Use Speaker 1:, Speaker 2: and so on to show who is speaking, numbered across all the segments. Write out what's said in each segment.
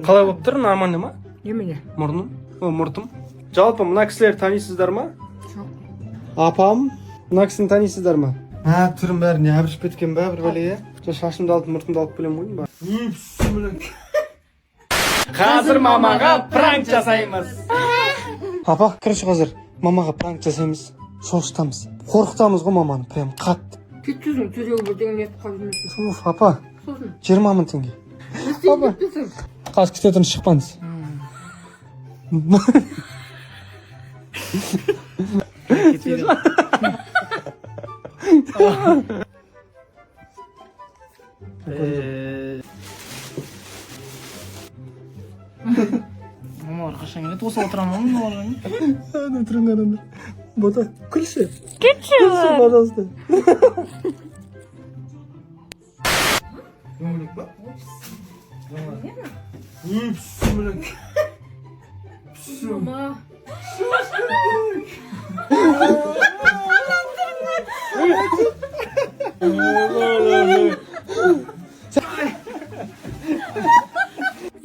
Speaker 1: Қалай болып тұр, нормально ма?
Speaker 2: Немене?
Speaker 1: Мұрным? Мұртым. Жалпы мына кісілер танисыздар ма?
Speaker 2: Жоқ.
Speaker 1: Апам, мына кісіні танисыздар ма? Түрім бәріне әбіріп кеткен бә бір бәле. Шашымды алып, мұртымды алып келем ғой ба. Қазір мамаға пранк жасаймыз. Апа, кірші қазір. Мамаға пранк жасаймыз. Шошытамыз. Қорқытамыз ғой маманы, прям қатты.
Speaker 2: Кетсіздің, төреу бірдеңе нетіп қалдыңыз.
Speaker 1: Апа,
Speaker 2: Сосын.
Speaker 1: 20 мың теңге. Апа, қазір кісі тұрын шықпаңыз.
Speaker 2: Мама қашан келеді? Осы отырамын ма?
Speaker 1: Отырың адамдар. Бота, күлші. Күлші, пожалуйста. Өмілік ба? Өмілік.
Speaker 2: Мама.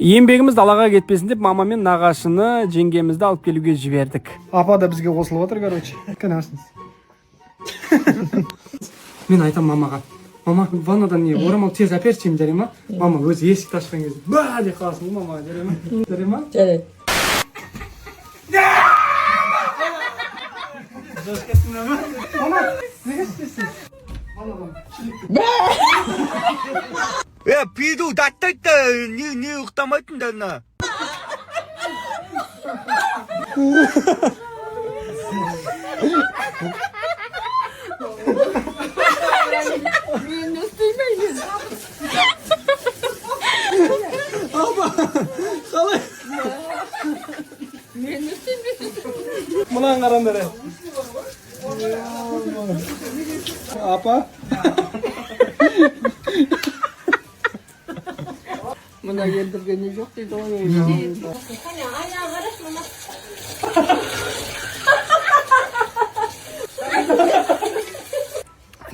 Speaker 1: Еңбегіміз далаға кетпесін деп мама мен нағашыны жеңгемізді алып келуге жібердік. Апа да бізге қосылып отыр, короче. Канашыңыз. Мен айтам мамаға. Мама, ваннадан не, орамал тез әпершеймін дәрі ма? Мама өзі есікті ашқан кезде. Ба деп қаласың ғой мамаға, дәрі ма? Дәрі ма?
Speaker 2: Жарайды.
Speaker 1: Мама, неге істейсің?
Speaker 3: 비도 낫다 니 ықтамайтын 나.
Speaker 2: Мен істеймеймін.
Speaker 1: Апа, қалай?
Speaker 2: Мен істеймеймін.
Speaker 1: Мұнан қарандар. Апа.
Speaker 2: Мына елдіргені жоқ дейді ғой.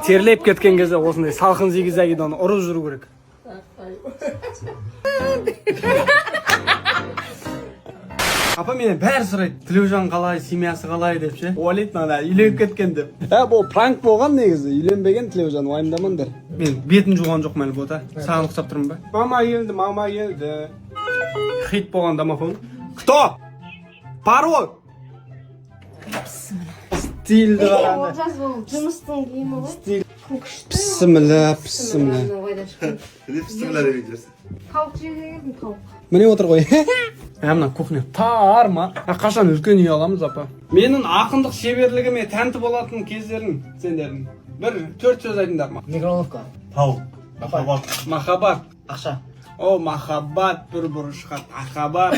Speaker 1: Терлеп кеткен кезде осындай салқын зигзагидан ұрып жүру керек. Апа мені бәрі сұрайды, Тілеужан қалай, семьясы қалай деп ше. Ойлайды ана үйленіп кеткен деп. Бұл пранк болған негізі, үйленбеген Тілеужан, уайымдамаңдар. Мен бетін жуған жоқ мәлі бота. Саған ұқсап тұрмын ба? Мама келді. Хит болған домофон. Кто? Пароль! Стильді қаранды.
Speaker 4: Жұмыстың киімі ғой.
Speaker 1: Стиль. Пісімілі.
Speaker 4: Тауық жеуге келдім, тауық.
Speaker 1: Міне отыр ғой. Мына кухня тар ма? Қашан үлкен үй аламыз апа? Менің ақындық шеберлігіме тәнті болатын кездерін сендердің. Бір 4 сөз айтыңдар ма?
Speaker 2: Микроволновка.
Speaker 3: Тау.
Speaker 1: Махаббат.
Speaker 2: Ақша.
Speaker 1: О, махаббат бір бұрышқа тақабар.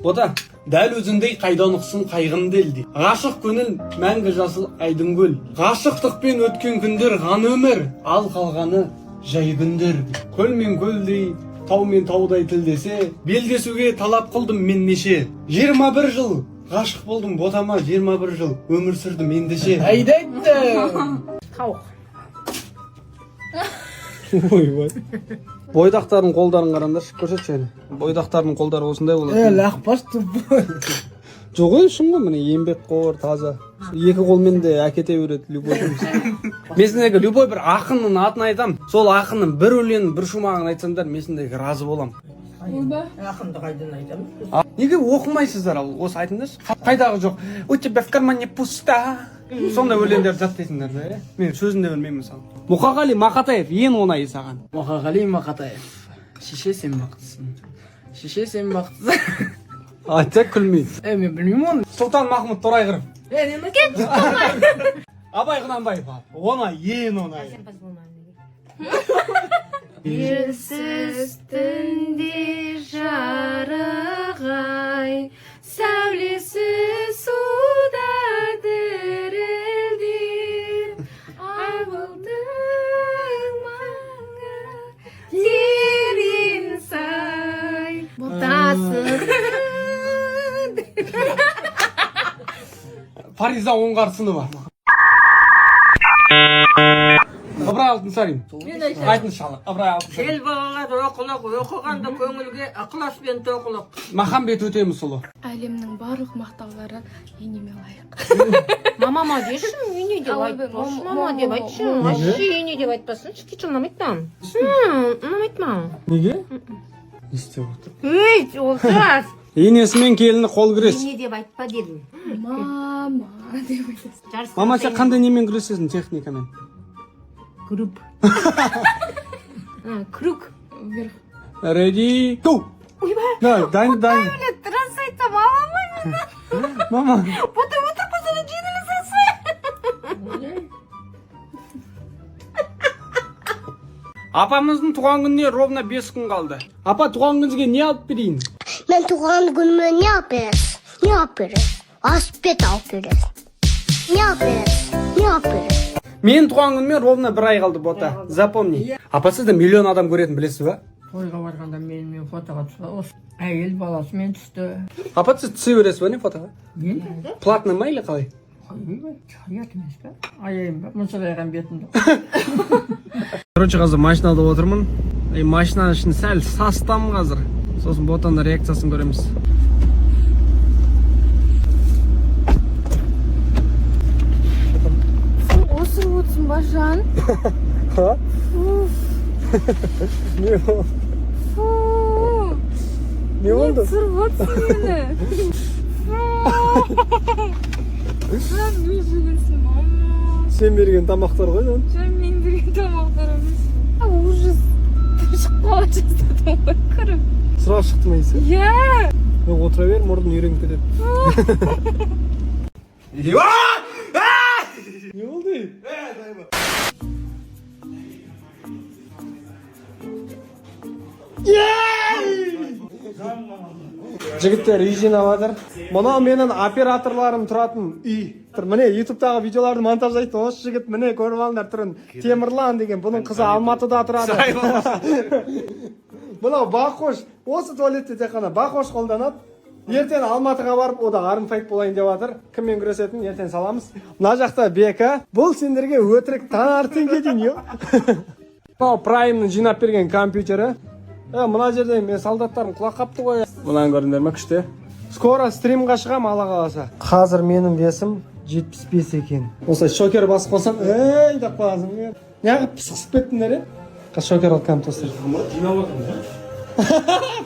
Speaker 1: Бота, дәл өзіңдей қайдан ұқсын қайғынды елде. Ғашық көңіл мәңгі жасыл айдын көл. Ғашықтықпен өткен күндер ған өмір, ал қалғаны жай күндер. Көл мен көлдей, тау мен таудай тілдесе, белдесуге талап қылдым мен неше. 21 жыл ғашық болдым ботама, 21 жыл өмір сүрдім ендеше.
Speaker 2: Айдайды. Тауық.
Speaker 1: Ой. Бойдақтардың қолдарын қараңдаршы, көрсетші әлі. Бойдақтардың қолдары осындай болады.
Speaker 2: Лақпаш тұп.
Speaker 1: Жоқ ой, шын ғой, міне еңбек қор, таза. Екі қолмен де әкете береді любой. Месіндегі любой бір ақынның атын айтам. Сол ақынның бір өлеңін, бір шумағын айтсаңдар, месіндегі разы болам.
Speaker 2: Ақынды қайдан айтамын?
Speaker 1: Неге оқымайсыздар ал, осы айтыңдаршы. Қайдағы жоқ. У тебя в кармане пуста. Сондай өлеңдерді жаттайсыңдар ба, е? Мен сөзін де білмеймін мысалы. Мұқағали Мақатаев ең оңайы саған.
Speaker 2: Мұқағали Мақатаев. Шеше сен бақыттысың. Шеше сен бақыттысың.
Speaker 1: Айтса күлмейді.
Speaker 2: Мен білмеймін оны.
Speaker 1: Сұлтан Махмұт Торайғыров.
Speaker 2: Не кетші.
Speaker 1: Абай Құнанбаев. Оңай, ең оңай.
Speaker 4: Елсіз түнде жарығай, сәулесі суда дірілдер. Ауылдың маңы терең сай, ботасы.
Speaker 1: Фариза Оңғарсынова. Ыбырай Алтынсарин.
Speaker 5: Мен айтайын.
Speaker 1: Айтыңызшы, Ыбырай Алтынсарин.
Speaker 5: Ел балалар оқылық, оқығанда көңілге ықыласпен тоқылық.
Speaker 1: Махамбет Өтемісұлы.
Speaker 4: Әлемнің барлық мақтаулары енеме лайық.
Speaker 6: Мама деші, ене деп айтпашы, мама деп айтшы. Вообще ене деп айтпасыншы, кеш ұнамайды маған. Ұнамайды маған.
Speaker 1: Неге? Не істеп отыр?
Speaker 6: Ей, олжас.
Speaker 1: Енесі мен келіні қол күрес.
Speaker 6: Ене деп айтпа дедім.
Speaker 4: Мама деп айтасың.
Speaker 1: Мама, сен қандай немен күресесің техникамен?
Speaker 6: Групп. Круг.
Speaker 4: Вверх.
Speaker 1: Ready, go! Да, дайын.
Speaker 6: Дұрыс айтса, мама.
Speaker 1: Мама.
Speaker 6: Бұты қосыны жеңілі сасы.
Speaker 1: Апамыздың туған күніне ровно 5 күн қалды. Апа, туған күніңізге не алып берейін?
Speaker 7: Мен туған күніме не алып бересіз? Аспет алып бересіз. Не алып бересіз?
Speaker 1: Мен туған күніме ровно 1 ай қалды, бота. Запомни. Апа, сізді миллион адам көретін білесіз ба?
Speaker 5: Тойға барғанда менімен фотоға түсті. Осы әйел баласымен түсті.
Speaker 1: Апа, сіз түсе бересіз ба не фотоға?
Speaker 5: Енді?
Speaker 1: Платный ма или қалай?
Speaker 5: Ұят емес пе? Аяйым ба? Мұншырайған бетімді.
Speaker 1: Короче, қазір машинада отырмын. Машинаның ішін сәл састам қазір. Сосын ботаның реакциясын көреміз.
Speaker 4: Осып отырсың ба, Жан?
Speaker 1: Ха? Не болды? Не болды?
Speaker 4: Түсіріп отырсың мені. Жан, не жегенсің, мама?
Speaker 1: Сен берген тамақтар ғой, жан.
Speaker 4: Жан, мен берген тамақтар емес. Ужас. Шықпа жасадым ғой, кіріп.
Speaker 1: Сұрап шықты ма есі?
Speaker 4: Иә.
Speaker 1: Отыра бер, мұрдың үйреніп кетеді. Не болды? Жігіттер үй жинап жатыр. Мынау менің операторларым тұратын үй. Міне ютубтағы видеоларды монтаждайды. Осы жігіт міне көріп алыңдар түрін. Темірлан деген, бұның қызы Алматыда тұрады. Мынау Бақош. Осы туалетте тек қана Бақош қолданады. Ертең Алматыға барып, ода арынфайт болайын деп жатыр. Кіммен күресетін ертең саламыз. Мына жақта Бека. Бұл сендерге өтірік таңертеңге дейін. Мынау Праймның жинап берген компьютері. Мына жерде мен солдаттарым құлақ қапты ғой. Мынаны көрдіңдер ме, күшті? Скоро стримға шығам, Алла қаласа. Қазір менің весім 75 екен. Осылай шокер басып қойсам, ей деп қаласың. Неғып пысқысып кеттіңдер, Қазір шокер алқам тостыр. Жинап отырмын.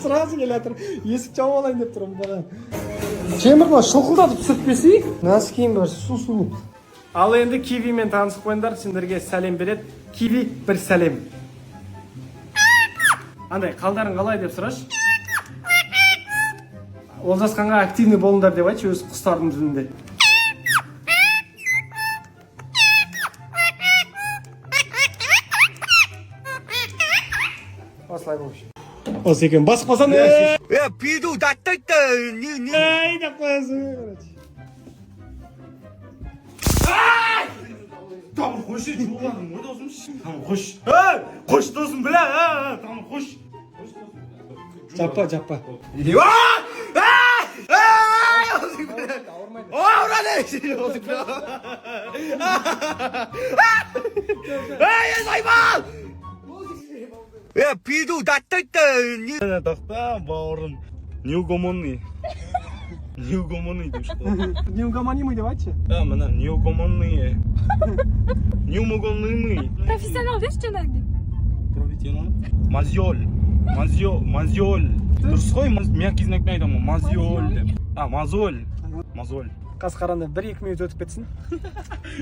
Speaker 1: Сразу келатыр. Есік жауып алайын деп тұрмын. Темірді шылқылдатып түсіртпесей. Носкиім бар, су. Ал енді Кивимен танысып қойыңдар, сендерге сәлем береді. Киви бір сәлем. Андай, қалдарың қалай деп сұрашы? Олжасқанға активный болыңдар деп айтшы, өз құстардың тілінде. Осылай болшы. Осы екен, басып қалсан,
Speaker 3: Пиду, даттайды.
Speaker 1: ей деп қоясың.
Speaker 8: Tamam koş çuvalım o dostum. Tamam koş. Koş dostum bile. Tamam koş.
Speaker 1: Жаппа.
Speaker 3: Пиду, даттайды.
Speaker 8: Тақта бауырым. Неугомонный. Неугомонный деп шығады.
Speaker 1: Неугомонимый деп айтшы.
Speaker 8: Мына неугомонный. Неумогонный.
Speaker 4: Профессионал деші жаңағыдай.
Speaker 8: Профессионал. Мазиоль. Дұрыс қой, мягкий знакпен айтамын, мазиоль деп. Мазоль.
Speaker 1: Қасқаранда 1-2 минут өтіп кетсін.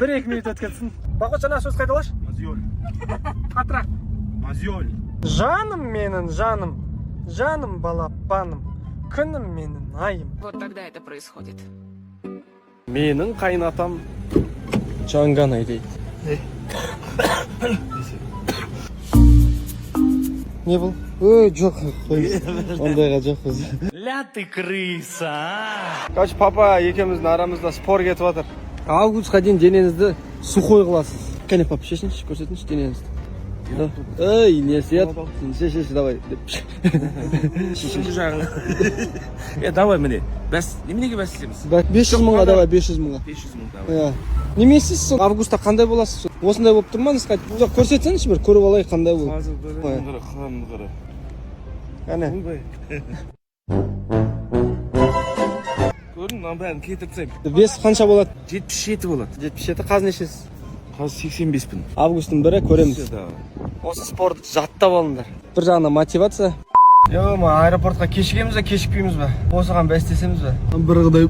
Speaker 1: 1-2 минут өтіп кетсін. Бақыт жаңа сөз қайталашы.
Speaker 8: Мазиоль.
Speaker 1: Қатырақ.
Speaker 8: Мазиоль.
Speaker 1: Жаным менің жаным. Жаным балапаным. Күнім менің айым.
Speaker 2: Вот тогда это происходит.
Speaker 1: Менің қайнатам Жанганай дейді. Не бұл? Ой, жоқ қой. Ондайға жоқ біз.
Speaker 8: Ля ты крыса, а?
Speaker 1: Короче, папа екеуміздің арамызда спор кетіп жатыр. Августқа дейін денеңізді сухой қыласыз. Кәне папа, шешінші, көрсетіңізші денеңізді.
Speaker 2: Ey, не сет. Шеше, давай.
Speaker 8: Шешесі жағын. Давай міне. Бәс, неменеге бәсілеміз?
Speaker 2: 500 мыңға давай, 500 мыңға.
Speaker 8: 500 мың давай.
Speaker 2: Иә. Немесіз сол августта қандай боласыз? Осындай болып тұр ма? Нысқа жоқ көрсетсеңізші бір көріп алайық қандай бұл.
Speaker 8: Қазір қара, қамды қара.
Speaker 2: Әне.
Speaker 8: Көрдің, мынаны бәрін кетіртсем.
Speaker 2: Бес қанша болады?
Speaker 8: 77 болады.
Speaker 2: 77 қаз нешесіз?
Speaker 8: Қазір 85 пін.
Speaker 2: Августтың 1-і көреміз. Осы спортты жаттап алыңдар. Бір жағынан мотивация. Ма аэропортқа кешігеміз бе, кешікпейміз бе? Осыған бәстесеміз бе? Бір қыдай.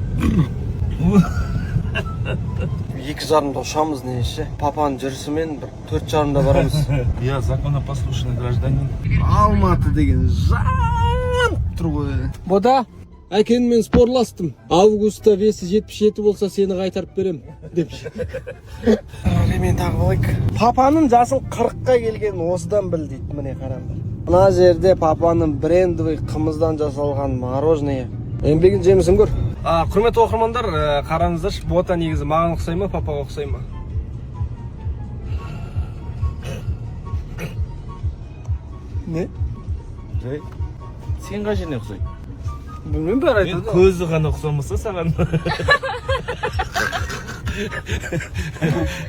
Speaker 2: 2:30-да ұшамыз неше? Папаның жүрісімен 4:30-да барамыз.
Speaker 8: Я законопослушный гражданин.
Speaker 2: Алматы деген жан тұр ғой. Бода, әкең мен спорластым. Августта весі 77 болса сені қайтарып берем деп. Мен тағып алайық. Папаның жасыл 40-қа келген осыдан біл дейді. Міне қараңдар. Мына жерде папаның брендовый қымыздан жасалған мороженое. Еңбегін жемісін көр. Құрметті оқырмандар, қараңыздаршы, бота негізі маған ұқсай ма, папаға ұқсай ма? Не?
Speaker 8: Жай. Сен қай жеріне ұқсайды?
Speaker 2: Білмеймін бәрі айтады.
Speaker 8: Көзі ғана ұқсамаса саған.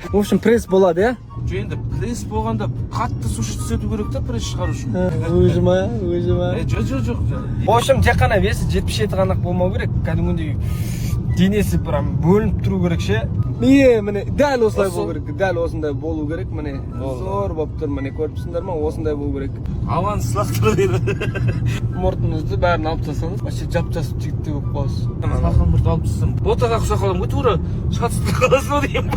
Speaker 2: В общем, пресс болады, иә?
Speaker 8: Енді пресс болғанда қатты су түзету керек та пресс шығару үшін.
Speaker 2: Өзіма.
Speaker 8: Жоқ.
Speaker 2: В общем, тек қана весі 77 ғана болмау керек. Кәдімгідей денесі прям бөлініп тұру керек ше. Міне дәл осылай болу керек. Дәл осындай болу керек. Міне зор болып тұр. Міне көріпсіңдер ма? Осындай болу керек.
Speaker 8: Ауаны сылақтыра дейді.
Speaker 2: Мұртыңызды бәрін алып тастаңыз. Вообще жап-жасып жігіттей болып қаласыз.
Speaker 8: Сақал мұрт алып тастасам. Ботаға құсақалым ғой тура шатыстырып қаласың ба деймін.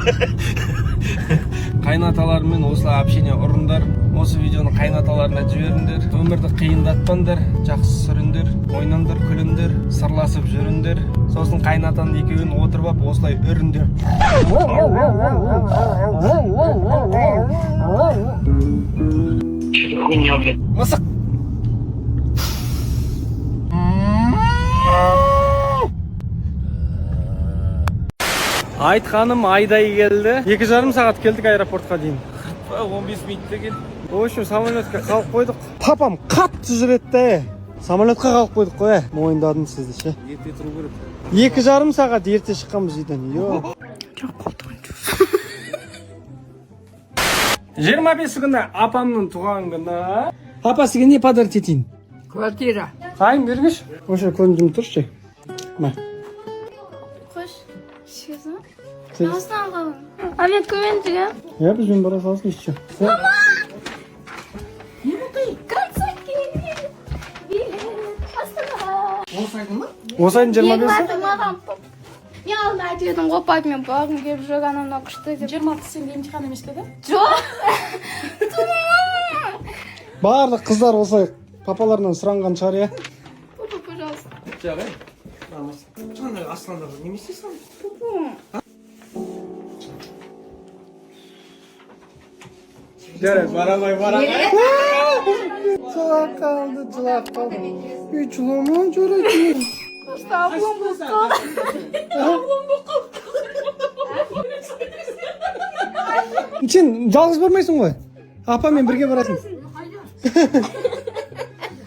Speaker 2: Қайнаталармен осылай общение ұрындар. Осы видеоны қайнаталарына жіберіңдер. Өмірді қиындатпаңдар, жақсы сүріңдер, ойнаңдар, күліңдер, сырласып жүріңдер. Сосын қайнатаның екеуін отырып алып осылай үріңдер. Мысық. Айтқаным айдай келді. 2,5 сағат келдік аэропортқа дейін.
Speaker 8: 15 минутта кел.
Speaker 2: В общем, самолетқа қалып қойдық. Папам қатты жүретті. Самолетқа қалып қойдық қой. Мойындадым сізді ше.
Speaker 8: Ерте тұру керек.
Speaker 2: 2,5 сағат ерте шыққанбыз үйден. Жоқ, қолтығын жүз. 25 күні апамның туған күні. Папа, сізге не подарить етейін?
Speaker 5: Квартира.
Speaker 2: Қайын бергіш. Осы көндім тұршы. Ма.
Speaker 4: Қош. Шезім. Асынан қалың. А мен көмен жүгем.
Speaker 2: Я бізбен бара салсын еще.
Speaker 4: Мама! Концерт келеді. Билет. Астана.
Speaker 2: Осы айдың 25-і?
Speaker 4: Маған мен алдында айтып едім ғой, пап, мен бағым келіп жүр, анау күшті деп.
Speaker 9: 26 сенде емтихан емес пе еді?
Speaker 4: Жоқ.
Speaker 2: Барлық қыздар осылай папаларынан сұранған шығар, иә?
Speaker 4: Папа, пожалуйста.
Speaker 2: Жағай. Жаңағы асландарға не істейсің? Жарайды, барамай. Жылап қалды. Үй жылама, жарайды.
Speaker 4: Просто аблом болып қалды.
Speaker 2: Сен жалғыз бармайсың ғой? Апамен бірге барасың.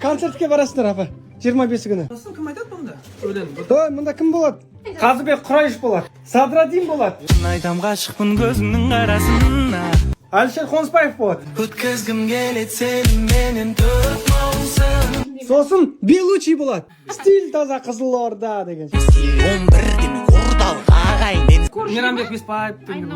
Speaker 2: Концертке барасыңдар, апа. 25 күні.
Speaker 5: Кім айтады бұнда?
Speaker 2: Ой, мұнда кім болады? Қазыбек Құрайыш болады. Садрадин болады.
Speaker 3: Айтам ғашықпын көзіңнің қарасына.
Speaker 2: Әлішер Қонысбаев болады.
Speaker 3: Өткізгім келеді сені менен төрт маусым.
Speaker 2: Сосын Белучи болады. Стиль таза Қызылорда деген.
Speaker 3: 11 демек ордалық ағайын.
Speaker 2: Мейрамбек Беспаев деген.